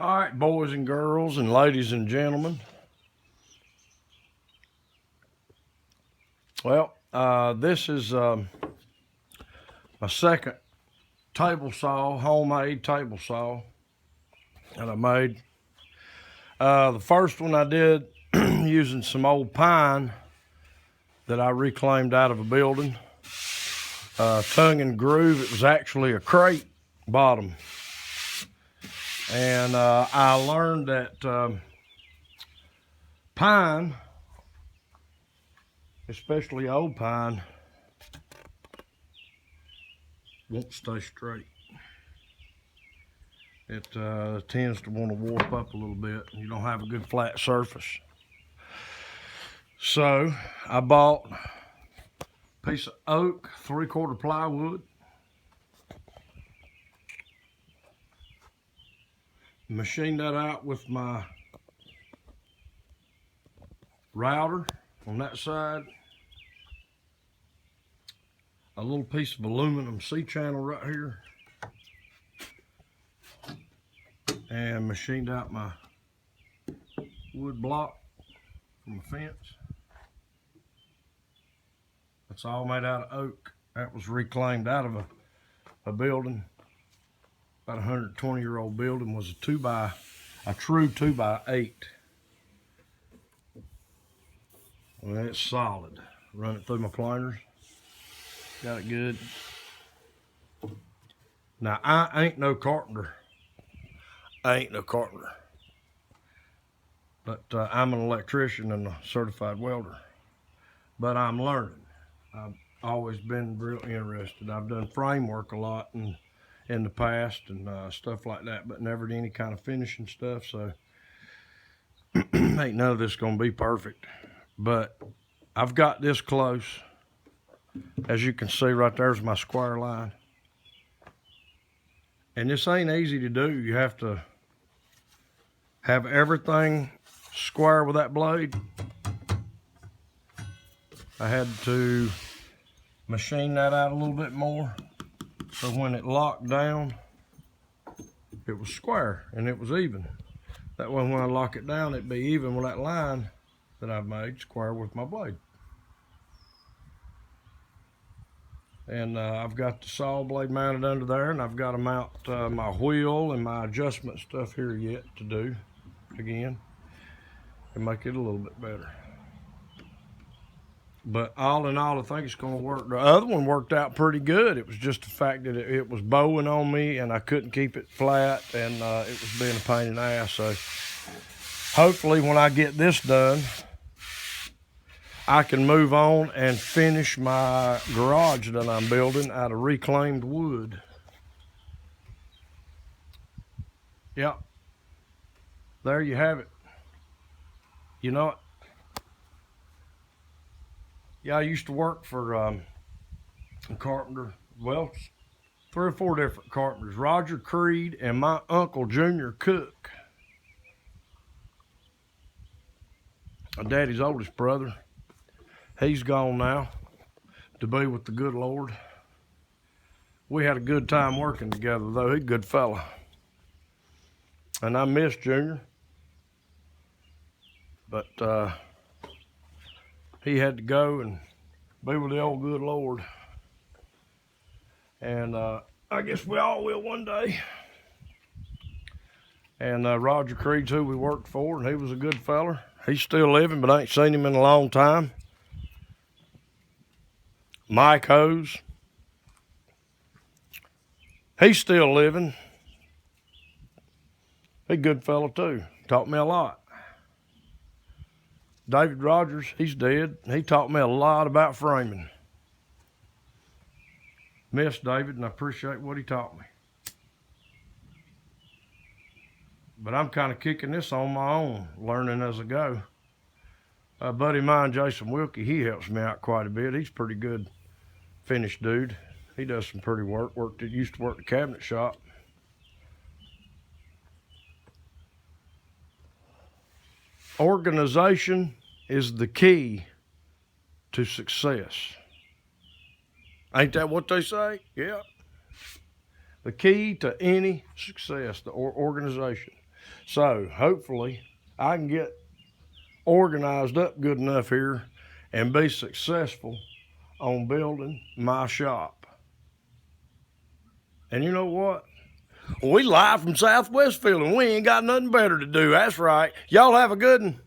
All right, boys and girls and ladies and gentlemen. Well, this is my second table saw, homemade table saw that I made. The first one I did using some old pine that I reclaimed out of a building. Tongue and groove, it was actually a crate bottom. And I learned that pine, especially old pine, won't stay straight. It tends to want to warp up a little bit, and you don't have a good flat surface. So I bought a piece of oak, 3/4 plywood, machined that out with my router on that side, a little piece of aluminum C-channel right here, and machined out my wood block from a fence. That's all made out of oak. That was reclaimed out of a building. About a 120-year-old building. Was a true 2x8. Well, it's solid. Run it through my planers. Got it good. Now, I ain't no carpenter. But I'm an electrician and a certified welder. But I'm learning. I've always been real interested. I've done framework a lot in the past and stuff like that, but never did any kind of finishing stuff. So ain't none of this gonna be perfect. But I've got this close. As you can see right there's my square line. And this ain't easy to do. You have to have everything square with that blade. I had to machine that out a little bit more, so when it locked down, it was square and it was even. That way when I lock it down, it'd be even with that line that I've made square with my blade. And I've got the saw blade mounted under there, and I've got to mount my wheel and my adjustment stuff here yet to do again and make it a little bit better. But all in all, I think it's going to work. The other one worked out pretty good. It was just the fact that it was bowing on me and I couldn't keep it flat, and it was being a pain in the ass. So hopefully when I get this done, I can move on and finish my garage that I'm building out of reclaimed wood. Yep. There you have it. You know, yeah, I used to work for a carpenter. Well, 3 or 4 different carpenters. Roger Creed and my uncle, Junior Cook. My daddy's oldest brother. He's gone now to be with the good Lord. We had a good time working together, though. He's a good fella. And I miss Junior. But he had to go and be with the old good Lord. And I guess we all will one day. And Roger Creed's who we worked for, and he was a good fella. He's still living, but I ain't seen him in a long time. Mike Hose, he's still living. He's a good fella too. Taught me a lot. David Rogers, he's dead. He taught me a lot about framing. Miss David, and I appreciate what he taught me. But I'm kind of kicking this on my own, learning as I go. A buddy of mine, Jason Wilkie, he helps me out quite a bit. He's a pretty good finished dude. He does some pretty work. Used to work the cabinet shop. Organization is the key to success. Ain't that what they say? Yeah. The key to any success, the organization. So hopefully I can get organized up good enough here and be successful on building my shop. And you know what? We live from Southwestfield and we ain't got nothing better to do. That's right. Y'all have a good one.